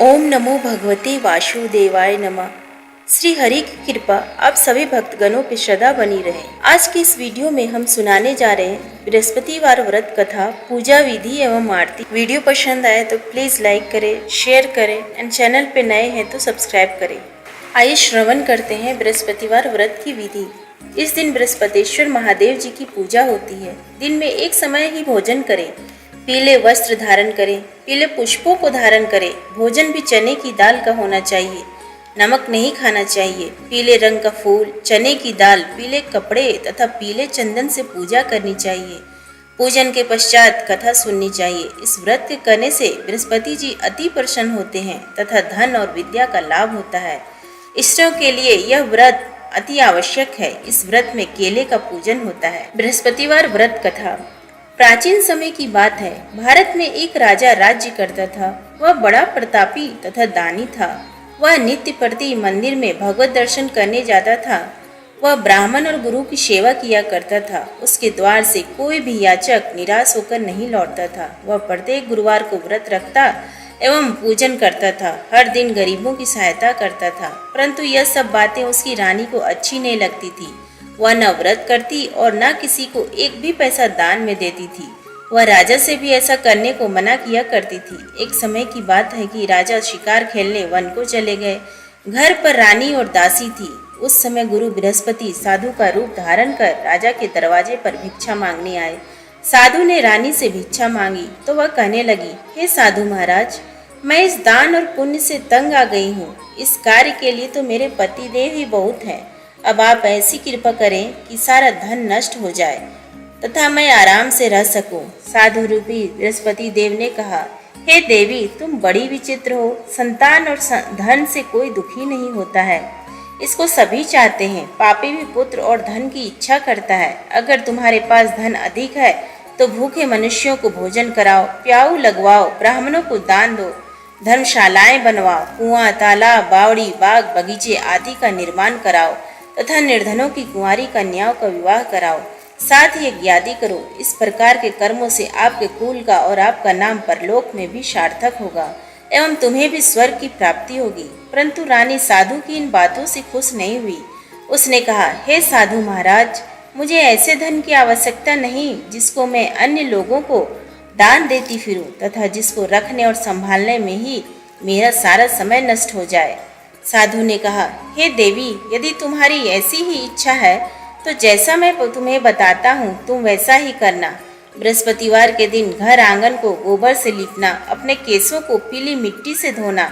ओम नमो भगवते वासुदेवाय नमः। श्री हरि की कृपा आप सभी भक्तगणों पे श्रद्धा बनी रहे। आज की इस वीडियो में हम सुनाने जा रहे हैं बृहस्पतिवार व्रत कथा, पूजा विधि एवं आरती। वीडियो पसंद आए तो प्लीज लाइक करें, शेयर करें एंड चैनल पे नए हैं तो सब्सक्राइब करें। आइए श्रवण करते हैं बृहस्पतिवार व्रत की विधि। इस दिन बृहस्पतिश्वर महादेव जी की पूजा होती है। दिन में एक समय ही भोजन करें, पीले वस्त्र धारण करें, पीले पुष्पों को धारण करें। भोजन भी चने की दाल का होना चाहिए, नमक नहीं खाना चाहिए। पीले रंग का फूल, चने की दाल, पीले कपड़े तथा पीले चंदन से पूजा करनी चाहिए। पूजन के पश्चात कथा सुननी चाहिए। इस व्रत के करने से बृहस्पति जी अति प्रसन्न होते हैं तथा धन और विद्या का लाभ होता है। इष्टों के लिए यह व्रत अति आवश्यक है। इस व्रत में केले का पूजन होता है। बृहस्पतिवार व्रत कथा। प्राचीन समय की बात है। भारत में एक राजा राज्य करता था। वह बड़ा प्रतापी तथा दानी था। वह नित्य प्रति मंदिर में भगवत दर्शन करने जाता था। वह ब्राह्मण और गुरु की सेवा किया करता था। उसके द्वार से कोई भी याचक निराश होकर नहीं लौटता था। वह प्रत्येक गुरुवार को व्रत रखता एवं पूजन करता था। हर दिन गरीबों की सहायता करता था। परंतु यह सब बातें उसकी रानी को अच्छी नहीं लगती थी। वह न व्रत करती और न किसी को एक भी पैसा दान में देती थी। वह राजा से भी ऐसा करने को मना किया करती थी। एक समय की बात है कि राजा शिकार खेलने वन को चले गए। घर पर रानी और दासी थी। उस समय गुरु बृहस्पति साधु का रूप धारण कर राजा के दरवाजे पर भिक्षा मांगने आए। साधु ने रानी से भिक्षा मांगी तो वह कहने लगी, हे साधु महाराज, मैं इस दान और पुण्य से तंग आ गई हूँ। इस कार्य के लिए तो मेरे पतिदेव ही बहुत हैं। अब आप ऐसी कृपा करें कि सारा धन नष्ट हो जाए तथा मैं आराम से रह सकूं। साधु रूपी बृहस्पति देव ने कहा, हे देवी, तुम बड़ी विचित्र हो। संतान और धन से कोई दुखी नहीं होता है, इसको सभी चाहते हैं। पापी भी पुत्र और धन की इच्छा करता है। अगर तुम्हारे पास धन अधिक है तो भूखे मनुष्यों को भोजन कराओ, प्याऊ लगवाओ, ब्राह्मणों को दान दो, धर्मशालाएं बनवाओ, कुआं, तालाब, बावड़ी, बाग, बगीचे आदि का निर्माण कराओ तथा निर्धनों की कुंवारी कन्याओं का विवाह कराओ। साथ ही यज्ञादि करो। इस प्रकार के कर्मों से आपके कुल का और आपका नाम परलोक में भी सार्थक होगा एवं तुम्हें भी स्वर्ग की प्राप्ति होगी। परंतु रानी साधु की इन बातों से खुश नहीं हुई। उसने कहा, हे साधु महाराज, मुझे ऐसे धन की आवश्यकता नहीं जिसको मैं अन्य लोगों को दान देती फिरूं तथा जिसको रखने और संभालने में ही मेरा सारा समय नष्ट हो जाए। साधु ने कहा, हे देवी, यदि तुम्हारी ऐसी ही इच्छा है तो जैसा मैं तुम्हें बताता हूँ तुम वैसा ही करना। बृहस्पतिवार के दिन घर आंगन को गोबर से लीपना, अपने केसों को पीली मिट्टी से धोना,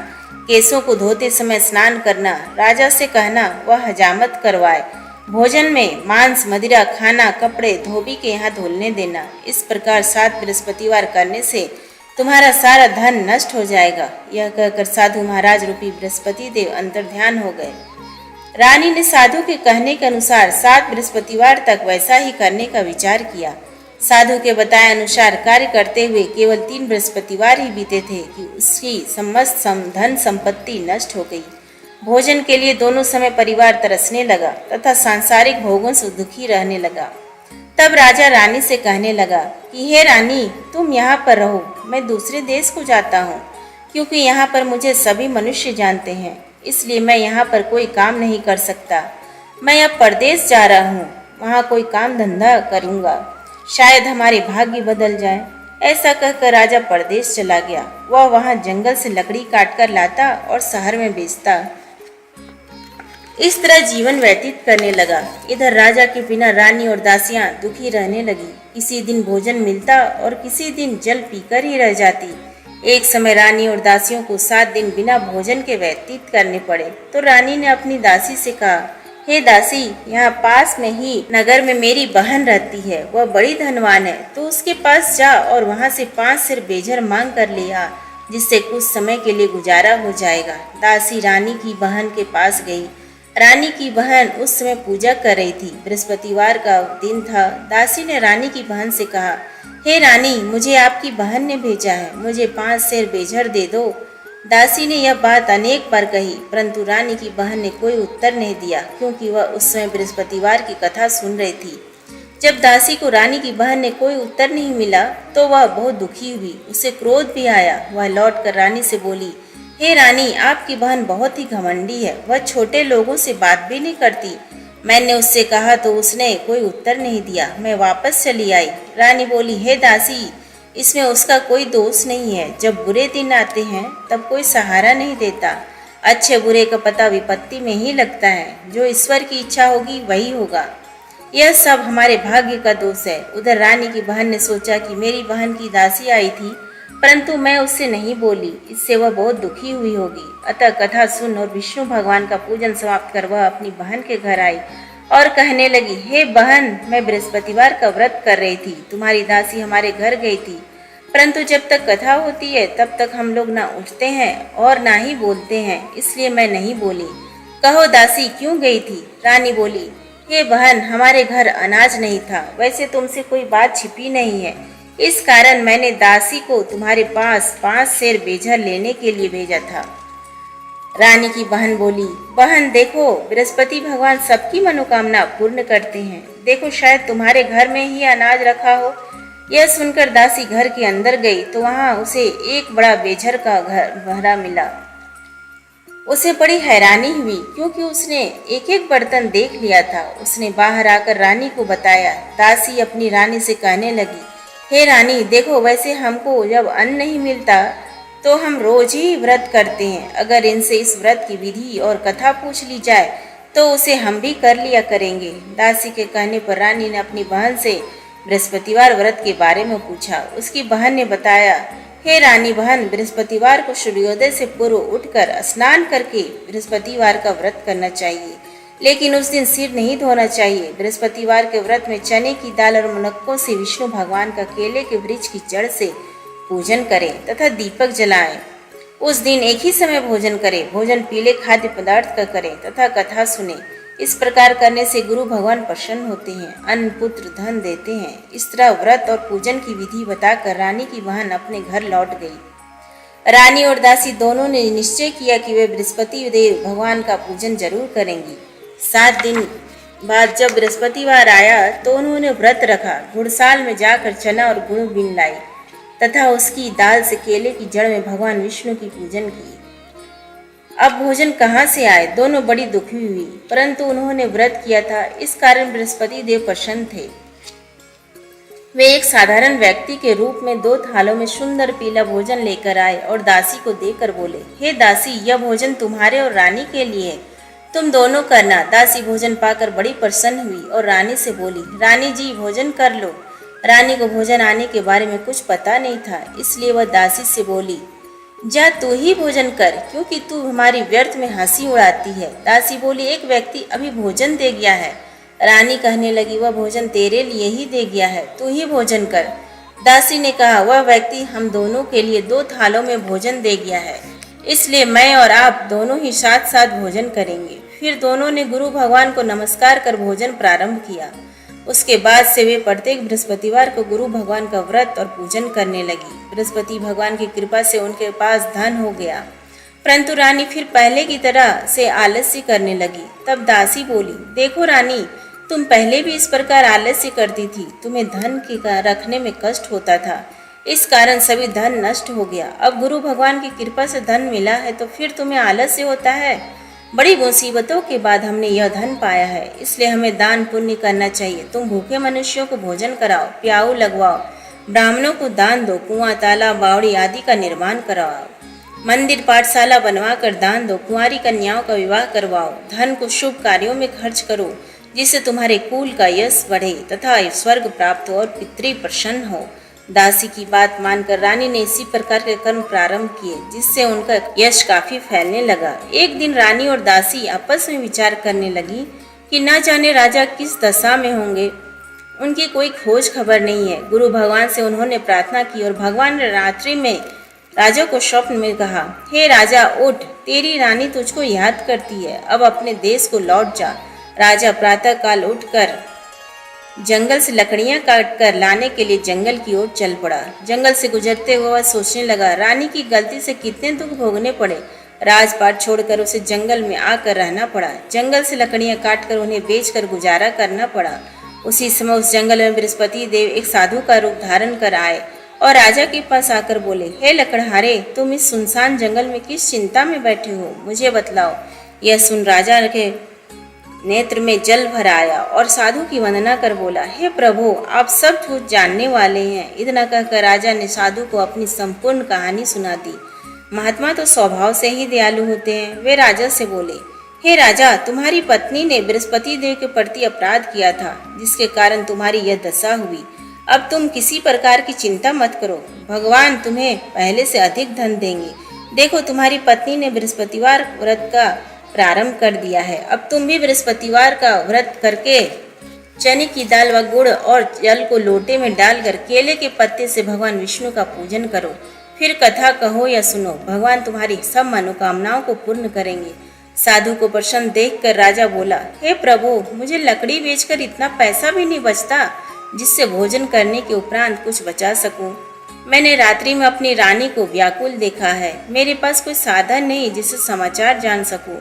केसों को धोते समय स्नान करना, राजा से कहना वह हजामत करवाए, भोजन में मांस मदिरा खाना, कपड़े धोबी के यहाँ धुलने देना। इस प्रकार 7 बृहस्पतिवार करने से तुम्हारा सारा धन नष्ट हो जाएगा। यह कहकर साधु महाराज रूपी बृहस्पति देव अंतर ध्यान हो गए। रानी ने साधु के कहने के अनुसार 7 बृहस्पतिवार तक वैसा ही करने का विचार किया। साधु के बताए अनुसार कार्य करते हुए केवल 3 बृहस्पतिवार ही बीते थे कि उसकी समस्त धन संपत्ति नष्ट हो गई। भोजन के लिए दोनों समय परिवार तरसने लगा तथा सांसारिक भोगों से दुखी रहने लगा। तब राजा रानी से कहने लगा कि हे रानी, तुम यहाँ पर रहो, मैं दूसरे देश को जाता हूँ, क्योंकि यहाँ पर मुझे सभी मनुष्य जानते हैं, इसलिए मैं यहाँ पर कोई काम नहीं कर सकता। मैं अब परदेश जा रहा हूँ, वहाँ कोई काम धंधा करूँगा, शायद हमारे भाग्य बदल जाए। ऐसा कहकर राजा परदेश चला गया। वह वहाँ जंगल से लकड़ी काट कर लाता और शहर में बेचता। इस तरह जीवन व्यतीत करने लगा। इधर राजा के बिना रानी और दासियां दुखी रहने लगी। किसी दिन भोजन मिलता और किसी दिन जल पीकर ही रह जाती। एक समय रानी और दासियों को 7 दिन बिना भोजन के व्यतीत करने पड़े तो रानी ने अपनी दासी से कहा, हे दासी, यहाँ पास में ही नगर में मेरी बहन रहती है, वह बड़ी धनवान है, तो उसके पास जा और वहाँ से 5 सेर बेझर मांग कर ले आ, जिससे कुछ समय के लिए गुजारा हो जाएगा। दासी रानी की बहन के पास गई। रानी की बहन उस समय पूजा कर रही थी। बृहस्पतिवार का दिन था। दासी ने रानी की बहन से कहा, हे रानी, मुझे आपकी बहन ने भेजा है, मुझे 5 सेर बेझर दे दो। दासी ने यह बात अनेक बार कही, परंतु रानी की बहन ने कोई उत्तर नहीं दिया, क्योंकि वह उस समय बृहस्पतिवार की कथा सुन रही थी। जब दासी को रानी की बहन ने कोई उत्तर नहीं मिला तो वह बहुत दुखी हुई। उसे क्रोध भी आया। वह लौटकर रानी से बोली, हे रानी, आपकी बहन बहुत ही घमंडी है, वह छोटे लोगों से बात भी नहीं करती। मैंने उससे कहा तो उसने कोई उत्तर नहीं दिया। मैं वापस चली आई। रानी बोली, हे दासी, इसमें उसका कोई दोष नहीं है। जब बुरे दिन आते हैं तब कोई सहारा नहीं देता। अच्छे बुरे का पता विपत्ति में ही लगता है। जो ईश्वर की इच्छा होगी वही होगा। यह सब हमारे भाग्य का दोष है। उधर रानी की बहन ने सोचा कि मेरी बहन की दासी आई थी, परंतु मैं उससे नहीं बोली, इससे वह बहुत दुखी हुई होगी। अतः कथा सुन और विष्णु भगवान का पूजन समाप्त कर वह अपनी बहन के घर आई और कहने लगी, हे बहन, मैं बृहस्पतिवार का व्रत कर रही थी। तुम्हारी दासी हमारे घर गई थी, परंतु जब तक कथा होती है तब तक हम लोग ना उठते हैं और ना ही बोलते हैं, इसलिए मैं नहीं बोली। कहो दासी, क्यों गई थी? रानी बोली, हे बहन, हमारे घर अनाज नहीं था। वैसे तुमसे कोई बात छिपी नहीं है, इस कारण मैंने दासी को तुम्हारे पास 5 सेर बेजर लेने के लिए भेजा था। रानी की बहन बोली, बहन देखो, बृहस्पति भगवान सबकी मनोकामना पूर्ण करते हैं। देखो, शायद तुम्हारे घर में ही अनाज रखा हो। यह सुनकर दासी घर के अंदर गई तो वहां उसे एक बड़ा बेझर का घर भरा मिला। उसे बड़ी हैरानी हुई, क्योंकि उसने एक एक बर्तन देख लिया था। उसने बाहर आकर रानी को बताया। दासी अपनी रानी से कहने लगी, हे रानी, देखो, वैसे हमको जब अन्न नहीं मिलता तो हम रोज ही व्रत करते हैं। अगर इनसे इस व्रत की विधि और कथा पूछ ली जाए तो उसे हम भी कर लिया करेंगे। दासी के कहने पर रानी ने अपनी बहन से बृहस्पतिवार व्रत के बारे में पूछा। उसकी बहन ने बताया, हे रानी बहन, बृहस्पतिवार को सूर्योदय से पूर्व उठकर स्नान करके बृहस्पतिवार का व्रत करना चाहिए, लेकिन उस दिन सिर नहीं धोना चाहिए। बृहस्पतिवार के व्रत में चने की दाल और मुनक्कों से विष्णु भगवान का केले के वृक्ष की जड़ से पूजन करें तथा दीपक जलाएं। उस दिन एक ही समय भोजन करें। भोजन पीले खाद्य पदार्थ का करें तथा कथा सुने। इस प्रकार करने से गुरु भगवान प्रसन्न होते हैं, अन्न पुत्र धन देते हैं। इस तरह व्रत और पूजन की विधि बताकर रानी की बहन अपने घर लौट गई। रानी और दासी दोनों ने निश्चय किया कि वे बृहस्पति देव भगवान का पूजन जरूर करेंगी। 7 दिन बाद जब बृहस्पतिवार आया तो उन्होंने व्रत रखा। घुड़साल में जाकर चना और गुड़ बीन लाई तथा उसकी दाल से केले की जड़ में भगवान विष्णु की पूजन की। अब भोजन कहाँ से आए? दोनों बड़ी दुखी हुई, परंतु उन्होंने व्रत किया था, इस कारण बृहस्पति देव प्रसन्न थे। वे एक साधारण व्यक्ति के रूप में 2 थालों में सुंदर पीला भोजन लेकर आए और दासी को देकर बोले, हे दासी, यह भोजन तुम्हारे और रानी के लिए है, तुम दोनों करना। दासी भोजन पाकर बड़ी प्रसन्न हुई और रानी से बोली, रानी जी, भोजन कर लो। रानी को भोजन आने के बारे में कुछ पता नहीं था, इसलिए वह दासी से बोली, जा तू ही भोजन कर, क्योंकि तू हमारी व्यर्थ में हंसी उड़ाती है। दासी बोली, एक व्यक्ति अभी भोजन दे गया है। रानी कहने लगी, वह भोजन तेरे लिए ही दे गया है, तू ही भोजन कर। दासी ने कहा, वह व्यक्ति हम दोनों के लिए 2 थालों में भोजन दे गया है, इसलिए मैं और आप दोनों ही साथ साथ भोजन करेंगे। फिर दोनों ने गुरु भगवान को नमस्कार कर भोजन प्रारंभ किया। उसके बाद से वे प्रत्येक बृहस्पतिवार को गुरु भगवान का व्रत और पूजन करने लगी। बृहस्पति भगवान की कृपा से उनके पास धन हो गया, परंतु रानी फिर पहले की तरह से आलस्य करने लगी। तब दासी बोली, देखो रानी, तुम पहले भी इस प्रकार आलस्य करती थी, तुम्हें धन के रखने में कष्ट होता था, इस कारण सभी धन नष्ट हो गया। अब गुरु भगवान की कृपा से धन मिला है तो फिर तुम्हें आलस्य होता है। बड़ी मुसीबतों के बाद हमने यह धन पाया है, इसलिए हमें दान पुण्य करना चाहिए। तुम भूखे मनुष्यों को भोजन कराओ, प्याऊ लगवाओ, ब्राह्मणों को दान दो, कुआं, तालाब, बावड़ी आदि का निर्माण करवाओ, मंदिर पाठशाला बनवाकर दान दो, कुंवारी कन्याओं का विवाह करवाओ, धन को शुभ कार्यों में खर्च करो, जिससे तुम्हारे कुल का यश बढ़े तथा स्वर्ग प्राप्त हो और पितृ प्रसन्न हो। दासी की बात मानकर रानी ने इसी प्रकार के कर्म प्रारंभ किए, जिससे उनका यश काफी फैलने लगा। एक दिन रानी और दासी आपस में विचार करने लगी कि न जाने राजा किस दशा में होंगे, उनकी कोई खोज खबर नहीं है। गुरु भगवान से उन्होंने प्रार्थना की और भगवान ने रात्रि में राजा को स्वप्न में कहा, हे राजा, उठ, तेरी रानी तुझको याद करती है, अब अपने देश को लौट जा। राजा प्रातः काल उठकर जंगल से लकड़ियां काटकर लाने के लिए जंगल की ओर चल पड़ा। जंगल से गुजरते हुए वह सोचने लगा, रानी की गलती से कितने दुख भोगने पड़े। राजपाट छोड़कर उसे जंगल में आकर रहना पड़ा। जंगल से लकड़ियां काटकर उन्हें बेचकर गुजारा करना पड़ा। उसी समय उस जंगल में बृहस्पति देव एक साधु का रूप धारण कर आए और राजा के पास आकर बोले, हे लकड़हारे, तुम इस सुनसान जंगल में किस चिंता में बैठे हो, मुझे बतलाओ। यह सुन राजा के नेत्र में जल भर आया और साधु की वंदना कर बोला, हे प्रभु, आप सब कुछ जानने वाले हैं। इतना कहकर राजा ने साधु को अपनी संपूर्ण कहानी सुना दी। महात्मा तो स्वभाव से ही दयालु होते हैं। वे राजा से बोले, हे राजा, तुम्हारी पत्नी ने बृहस्पति देव के प्रति अपराध किया था, जिसके कारण तुम्हारी यह दशा हुई। अब तुम किसी प्रकार की चिंता मत करो, भगवान तुम्हें पहले से अधिक धन देंगे। देखो, तुम्हारी पत्नी ने बृहस्पतिवार व्रत का प्रारंभ कर दिया है। अब तुम भी बृहस्पतिवार का व्रत करके चने की दाल व गुड़ और जल को लोटे में डालकर केले के पत्ते से भगवान विष्णु का पूजन करो। फिर कथा कहो या सुनो, भगवान तुम्हारी सब मनोकामनाओं को पूर्ण करेंगे। साधु को प्रसन्न देखकर राजा बोला, हे प्रभु, मुझे लकड़ी बेचकर इतना पैसा भी नहीं बचता जिससे भोजन करने के उपरांत कुछ बचा सकूं। मैंने रात्रि में अपनी रानी को व्याकुल देखा है। मेरे पास कोई साधन नहीं जिससे समाचार जान सकूं।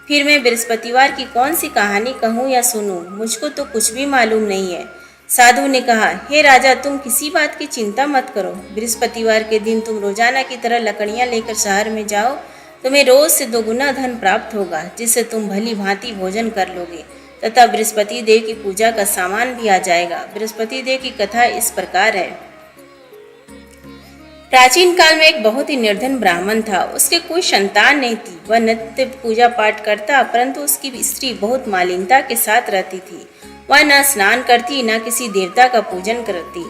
फिर मैं बृहस्पतिवार की कौन सी कहानी कहूँ या सुनूं, मुझको तो कुछ भी मालूम नहीं है। साधु ने कहा, हे राजा, तुम किसी बात की चिंता मत करो। बृहस्पतिवार के दिन तुम रोजाना की तरह लकड़ियाँ लेकर शहर में जाओ। तुम्हें रोज से 2 गुना धन प्राप्त होगा, जिससे तुम भली भांति भोजन कर लोगे तथा बृहस्पति देव की पूजा का सामान भी आ जाएगा। बृहस्पति देव की कथा इस प्रकार है। प्राचीन काल में एक बहुत ही निर्धन ब्राह्मण था। उसके कोई संतान नहीं थी। वह नित्य पूजा पाठ करता, परंतु उसकी स्त्री बहुत मालिनता के साथ रहती थी। वह न स्नान करती, न किसी देवता का पूजन करती।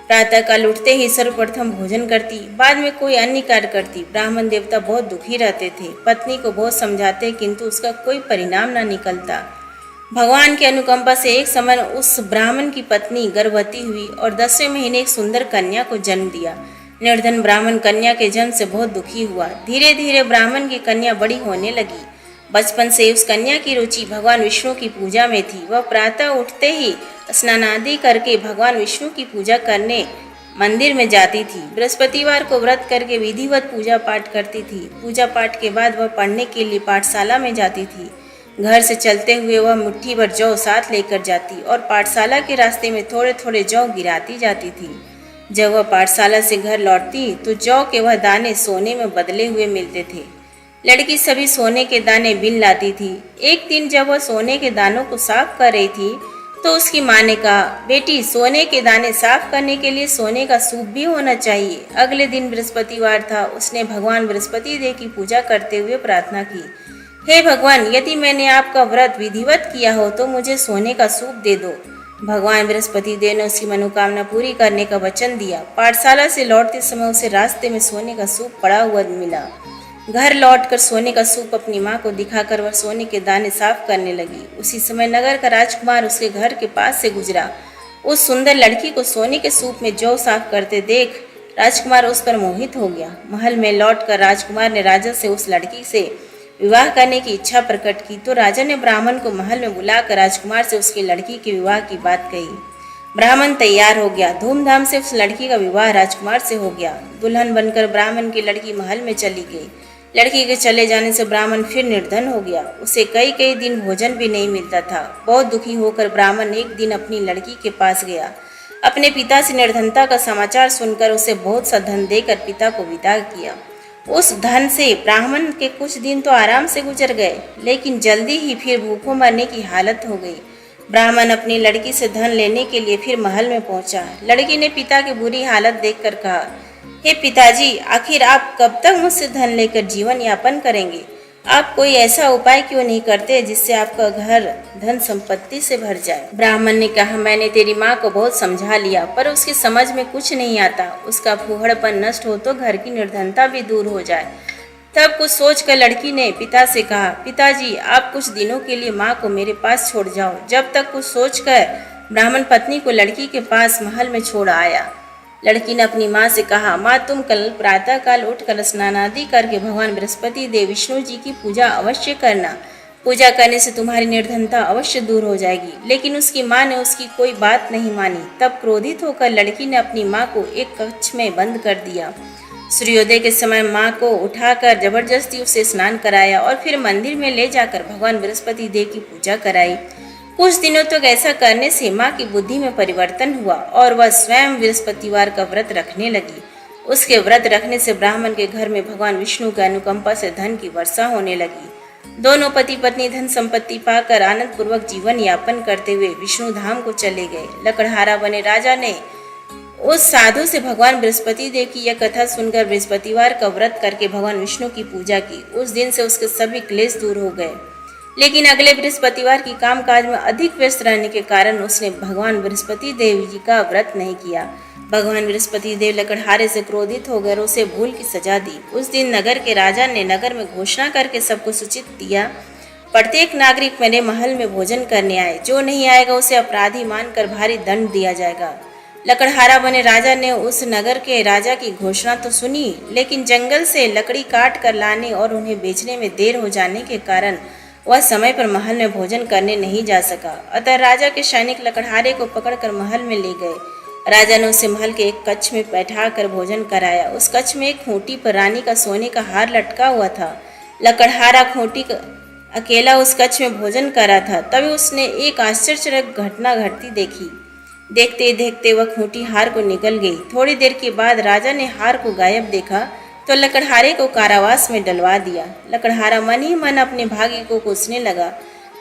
प्रातः काल उठते ही सर्वप्रथम भोजन करती, बाद में कोई अन्य कार्य करती। ब्राह्मण देवता बहुत दुखी रहते थे। पत्नी को बहुत समझाते, किंतु उसका कोई परिणाम न निकलता। भगवान की अनुकंपा से एक समय उस ब्राह्मण की पत्नी गर्भवती हुई और 10वें महीने एक सुंदर कन्या को जन्म दिया। निर्धन ब्राह्मण कन्या के जन्म से बहुत दुखी हुआ। धीरे धीरे ब्राह्मण की कन्या बड़ी होने लगी। बचपन से उस कन्या की रुचि भगवान विष्णु की पूजा में थी। वह प्रातः उठते ही स्नान आदि करके भगवान विष्णु की पूजा करने मंदिर में जाती थी। बृहस्पतिवार को व्रत करके विधिवत पूजा पाठ करती थी। पूजा पाठ के बाद वह पढ़ने के लिए पाठशाला में जाती थी। घर से चलते हुए वह मुट्ठी भर जौ साथ लेकर जाती और पाठशाला के रास्ते में थोड़े थोड़े जौ गिराती जाती थी। जब वह पाठशाला से घर लौटती तो जौ के वह दाने सोने में बदले हुए मिलते थे। लड़की सभी सोने के दाने बिन लाती थी। एक दिन जब वह सोने के दानों को साफ कर रही थी तो उसकी माँ ने कहा, बेटी, सोने के दाने साफ करने के लिए सोने का सूप भी होना चाहिए। अगले दिन बृहस्पतिवार था। उसने भगवान बृहस्पति देव की पूजा करते हुए प्रार्थना की, हे भगवान, यदि मैंने आपका व्रत विधिवत किया हो तो मुझे सोने का सूप दे दो। भगवान बृहस्पति देव ने उसकी मनोकामना पूरी करने का वचन दिया। पाठशाला से लौटते समय उसे रास्ते में सोने का सूप पड़ा हुआ मिला। घर लौटकर सोने का सूप अपनी माँ को दिखाकर वह सोने के दाने साफ करने लगी। उसी समय नगर का राजकुमार उसके घर के पास से गुजरा। उस सुंदर लड़की को सोने के सूप में जौ साफ करते देख राजकुमार उस पर मोहित हो गया। महल में लौटकर राजकुमार ने राजा से उस लड़की से विवाह करने की इच्छा प्रकट की तो राजा ने ब्राह्मण को महल में बुलाकर राजकुमार से उसकी लड़की के विवाह की बात कही। ब्राह्मण तैयार हो गया। धूमधाम से उस लड़की का विवाह राजकुमार से हो गया। दुल्हन बनकर ब्राह्मण की लड़की महल में चली गई। लड़की के चले जाने से ब्राह्मण फिर निर्धन हो गया। उसे कई कई दिन भोजन भी नहीं मिलता था। बहुत दुखी होकर ब्राह्मण एक दिन अपनी लड़की के पास गया। अपने पिता से निर्धनता का समाचार सुनकर उसे बहुत सा धन देकर पिता को विदा किया। उस धन से ब्राह्मण के कुछ दिन तो आराम से गुजर गए, लेकिन जल्दी ही फिर भूखों मरने की हालत हो गई। ब्राह्मण अपनी लड़की से धन लेने के लिए फिर महल में पहुंचा। लड़की ने पिता की बुरी हालत देखकर कहा, हे पिताजी, आखिर आप कब तक मुझसे धन लेकर जीवन यापन करेंगे? आप कोई ऐसा उपाय क्यों नहीं करते जिससे आपका घर धन संपत्ति से भर जाए? ब्राह्मण ने कहा, मैंने तेरी माँ को बहुत समझा लिया, पर उसकी समझ में कुछ नहीं आता। उसका फूहड़पन नष्ट हो तो घर की निर्धनता भी दूर हो जाए। तब कुछ सोचकर लड़की ने पिता से कहा, पिताजी, आप कुछ दिनों के लिए माँ को मेरे पास छोड़ जाओ। जब तक कुछ सोचकर ब्राह्मण पत्नी को लड़की के पास महल में छोड़ आया। लड़की ने अपनी माँ से कहा, माँ, तुम कल प्रातः काल उठकर स्नान आदि करके भगवान बृहस्पति देव विष्णु जी की पूजा अवश्य करना। पूजा करने से तुम्हारी निर्धनता अवश्य दूर हो जाएगी। लेकिन उसकी माँ ने उसकी कोई बात नहीं मानी। तब क्रोधित होकर लड़की ने अपनी माँ को एक कक्ष में बंद कर दिया। सूर्योदय के समय माँ को उठाकर जबरदस्ती उसे स्नान कराया और फिर मंदिर में ले जाकर भगवान बृहस्पति देव की पूजा कराई। कुछ दिनों तक ऐसा करने से माँ की बुद्धि में परिवर्तन हुआ और वह स्वयं बृहस्पतिवार का व्रत रखने लगी। उसके व्रत रखने से ब्राह्मण के घर में भगवान विष्णु की अनुकंपा से धन की वर्षा होने लगी। दोनों पति पत्नी धन संपत्ति पाकर आनंद पूर्वक जीवन यापन करते हुए विष्णु धाम को चले गए। लकड़हारा बने राजा ने उस साधु से भगवान बृहस्पति देव की यह कथा सुनकर बृहस्पतिवार का व्रत करके भगवान विष्णु की पूजा की। उस दिन से उसके सभी क्लेश दूर हो गए। लेकिन अगले बृहस्पतिवार की कामकाज में अधिक व्यस्त रहने के कारण उसने भगवान बृहस्पति देव जी का व्रत नहीं किया। भगवान बृहस्पति देव लकड़हारे से क्रोधित हो गए और उसे भूल की सजा दी। उस दिन नगर के राजा ने नगर में घोषणा करके सबको सूचित दिया, प्रत्येक नागरिक मेरे महल में भोजन करने आए, जो नहीं आएगा उसे अपराधी मानकर भारी दंड दिया जाएगा। लकड़हारा बने राजा ने उस नगर के राजा की घोषणा तो सुनी, लेकिन जंगल से लकड़ी काट कर लाने और उन्हें बेचने में देर हो जाने के कारण वह समय पर महल में भोजन करने नहीं जा सका। अतः राजा के सैनिक लकड़हारे को पकड़कर महल में ले गए। राजा ने उसे महल के एक कक्ष में बैठा कर भोजन कराया। उस कक्ष में एक खूंटी पर रानी का सोने का हार लटका हुआ था। लकड़हारा खूंटी अकेला उस कक्ष में भोजन कर रहा था। तभी उसने एक आश्चर्यजनक घटना घटती देखी। देखते ही देखते वह खूंटी हार को निकल गई। थोड़ी देर के बाद राजा ने हार को गायब देखा तो लकड़हारे को कारावास में डलवा दिया। लकड़हारा मन ही मन अपने भाग्य को कोसने लगा।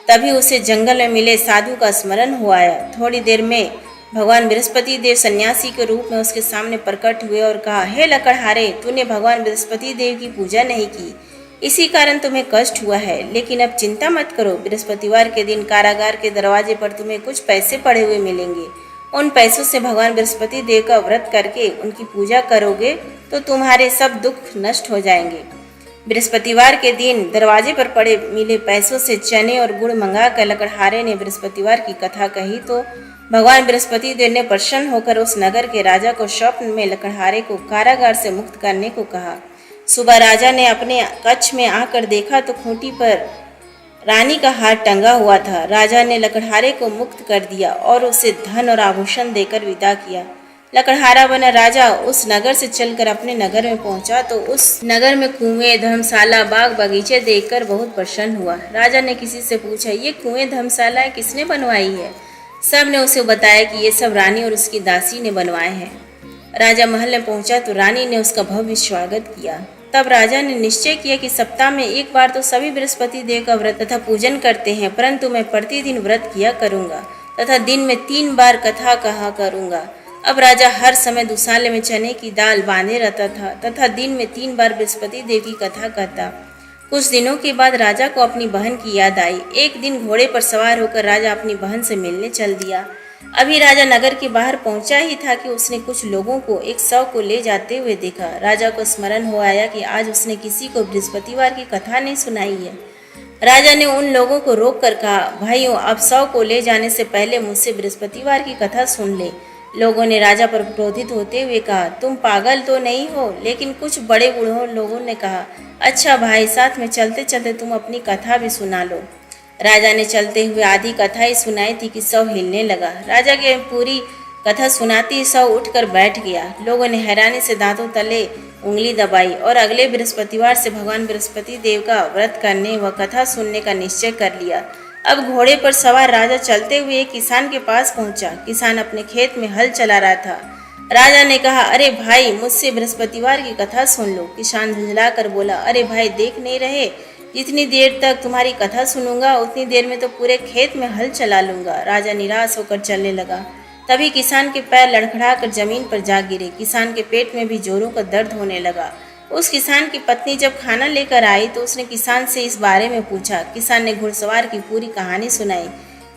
तभी उसे जंगल में मिले साधु का स्मरण हो आया। थोड़ी देर में भगवान बृहस्पति देव सन्यासी के रूप में उसके सामने प्रकट हुए और कहा, हे लकड़हारे, तूने भगवान बृहस्पति देव की पूजा नहीं की, इसी कारण तुम्हें कष्ट हुआ है। लेकिन अब चिंता मत करो, बृहस्पतिवार के दिन कारागार के दरवाजे पर तुम्हें कुछ पैसे पड़े हुए मिलेंगे। उन पैसों से भगवान बृहस्पति देव का व्रत करके उनकी पूजा करोगे तो तुम्हारे सब दुख नष्ट हो जाएंगे। बृहस्पतिवार के दिन दरवाजे पर पड़े मिले पैसों से चने और गुड़ मंगाकर लकड़हारे ने बृहस्पतिवार की कथा कही तो भगवान बृहस्पति देव ने प्रसन्न होकर उस नगर के राजा को स्वप्न में लकड़हारे को कारागार से मुक्त करने को कहा। सुबह राजा ने अपने कक्ष में आकर देखा तो खूंटी पर रानी का हार टंगा हुआ था। राजा ने लकड़हारे को मुक्त कर दिया और उसे धन और आभूषण देकर विदा किया। लकड़हारा बना राजा उस नगर से चलकर अपने नगर में पहुंचा तो उस नगर में कुएं, धर्मशाला, बाग बगीचे देखकर बहुत प्रसन्न हुआ। राजा ने किसी से पूछा, ये कुएं धर्मशाला किसने बनवाई है? सब ने उसे बताया कि ये सब रानी और उसकी दासी ने बनवाए हैं। राजा महल में पहुंचा तो रानी ने उसका भव्य स्वागत किया। तब राजा ने निश्चय किया कि सप्ताह में एक बार तो सभी बृहस्पति देव का व्रत तथा पूजन करते हैं, परंतु मैं प्रतिदिन व्रत किया करूंगा तथा दिन में 3 बार कथा कहा करूंगा। अब राजा हर समय दुसाले में चने की दाल बांधे रहता था तथा दिन में 3 बार बृहस्पति देव की कथा कहता। कुछ दिनों के बाद राजा को अपनी बहन की याद आई। एक दिन घोड़े पर सवार होकर राजा अपनी बहन से मिलने चल दिया। अभी राजा नगर के बाहर पहुंचा ही था कि उसने कुछ लोगों को एक शव को ले जाते हुए देखा। राजा को स्मरण हो आया कि आज उसने किसी को बृहस्पतिवार की कथा नहीं सुनाई है। राजा ने उन लोगों को रोक कर कहा, भाइयों, आप शव को ले जाने से पहले मुझसे बृहस्पतिवार की कथा सुन ले। लोगों ने राजा पर क्रोधित होते हुए कहा, तुम पागल तो नहीं हो? लेकिन कुछ बड़े बूढ़ों लोगों ने कहा, अच्छा भाई, साथ में चलते चलते तुम अपनी कथा भी सुना लो। राजा ने चलते हुए आधी कथा ही सुनाई थी कि शव हिलने लगा। राजा के पूरी कथा सुनाती ही शव उठकर बैठ गया। लोगों ने हैरानी से दांतों तले उंगली दबाई और अगले बृहस्पतिवार से भगवान बृहस्पति देव का व्रत करने व कथा सुनने का निश्चय कर लिया। अब घोड़े पर सवार राजा चलते हुए एक किसान के पास पहुंचा। किसान अपने खेत में हल चला रहा था। राजा ने कहा, अरे भाई, मुझसे बृहस्पतिवार की कथा सुन लो। किसान झुंझला कर बोला, अरे भाई, देख नहीं रहे, जितनी देर तक तुम्हारी कथा सुनूंगा उतनी देर में तो पूरे खेत में हल चला लूंगा। राजा निराश होकर चलने लगा। तभी किसान के पैर लड़खड़ा कर जमीन पर जा गिरे। किसान के पेट में भी जोरों का दर्द होने लगा। उस किसान की पत्नी जब खाना लेकर आई तो उसने किसान से इस बारे में पूछा। किसान ने घुड़सवार की पूरी कहानी सुनाई।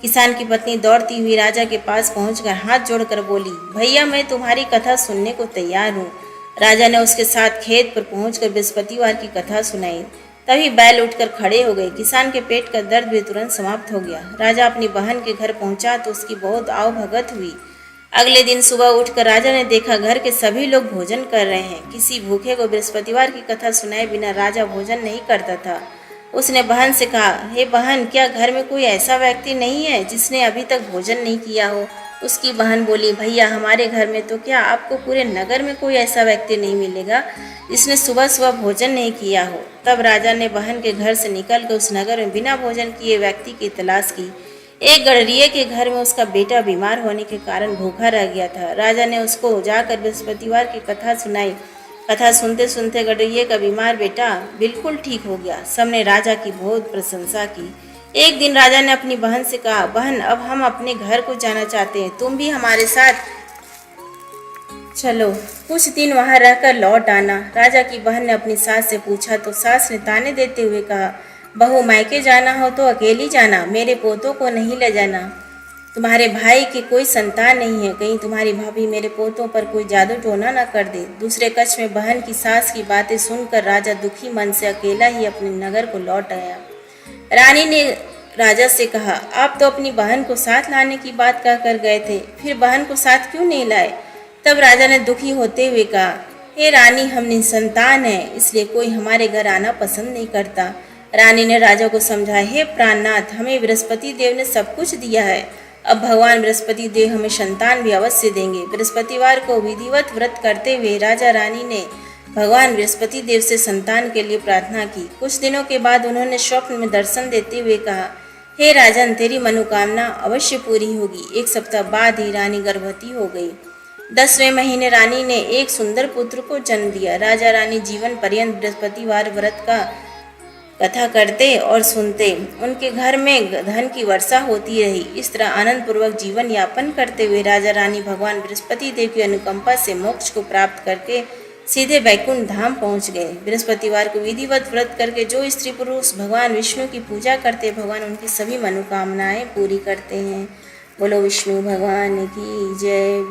किसान की पत्नी दौड़ती हुई राजा के पास पहुंचकर हाथ जोड़कर बोली, भैया, मैं तुम्हारी कथा सुनने को तैयार हूँ। राजा ने उसके साथ खेत पर पहुंचकर बृहस्पतिवार की कथा सुनाई। तभी बैल उठकर खड़े हो गए। किसान के पेट का दर्द भी तुरंत समाप्त हो गया। राजा अपनी बहन के घर पहुंचा तो उसकी बहुत आवभगत हुई। अगले दिन सुबह उठकर राजा ने देखा घर के सभी लोग भोजन कर रहे हैं। किसी भूखे को बृहस्पतिवार की कथा सुनाए बिना राजा भोजन नहीं करता था। उसने बहन से कहा, हे बहन, क्या घर में कोई ऐसा व्यक्ति नहीं है जिसने अभी तक भोजन नहीं किया हो? उसकी बहन बोली, भैया, हमारे घर में तो क्या, आपको पूरे नगर में कोई ऐसा व्यक्ति नहीं मिलेगा जिसने सुबह सुबह भोजन नहीं किया हो। तब राजा ने बहन के घर से निकलकर उस नगर में बिना भोजन किए व्यक्ति की तलाश की। एक गडरिये के घर में उसका बेटा बीमार होने के कारण भूखा रह गया था। राजा ने उसको जाकर बृहस्पतिवार की कथा सुनाई। कथा सुनते सुनते गडरिये का बीमार बेटा बिल्कुल ठीक हो गया। सबने राजा की बहुत प्रशंसा की। एक दिन राजा ने अपनी बहन से कहा, बहन, अब हम अपने घर को जाना चाहते हैं, तुम भी हमारे साथ चलो, कुछ दिन वहां रहकर लौट आना। राजा की बहन ने अपनी सास से पूछा तो सास ने ताने देते हुए कहा, बहू, मायके जाना हो तो अकेली जाना, मेरे पोतों को नहीं ले जाना। तुम्हारे भाई की कोई संतान नहीं है, कहीं तुम्हारी भाभी मेरे पोतों पर कोई जादू टोना न कर दे। दूसरे कक्ष में बहन की सास की बातें सुनकर राजा दुखी मन से अकेला ही अपने नगर को लौट आया। रानी ने राजा से कहा, आप तो अपनी बहन को साथ लाने की बात कहकर गए थे, फिर बहन को साथ क्यों नहीं लाए? तब राजा ने दुखी होते हुए कहा, हे रानी, हम निसंतान हैं, इसलिए कोई हमारे घर आना पसंद नहीं करता। रानी ने राजा को समझाया, हे प्राणनाथ, हमें बृहस्पति देव ने सब कुछ दिया है, अब भगवान बृहस्पति देव हमें संतान भी अवश्य देंगे। बृहस्पतिवार को विधिवत व्रत करते हुए राजा रानी ने भगवान बृहस्पति देव से संतान के लिए प्रार्थना की। कुछ दिनों के बाद उन्होंने स्वप्न में दर्शन देते हुए कहा, हे राजन, तेरी मनोकामना अवश्य पूरी होगी। एक सप्ताह बाद ही रानी गर्भवती हो गई। 10वें महीने रानी ने एक सुंदर पुत्र को जन्म दिया। राजा रानी जीवन पर्यंत बृहस्पतिवार व्रत का कथा करते और सुनते। उनके घर में धन की वर्षा होती रही। इस तरह आनंद पूर्वक जीवन यापन करते हुए राजा रानी भगवान बृहस्पति देव की अनुकंपा से मोक्ष को प्राप्त करके सीधे वैकुंठ धाम पहुंच गए। बृहस्पतिवार को विधिवत व्रत करके जो स्त्री पुरुष भगवान विष्णु की पूजा करते, भगवान उनकी सभी मनोकामनाएं पूरी करते हैं। बोलो विष्णु भगवान की जय।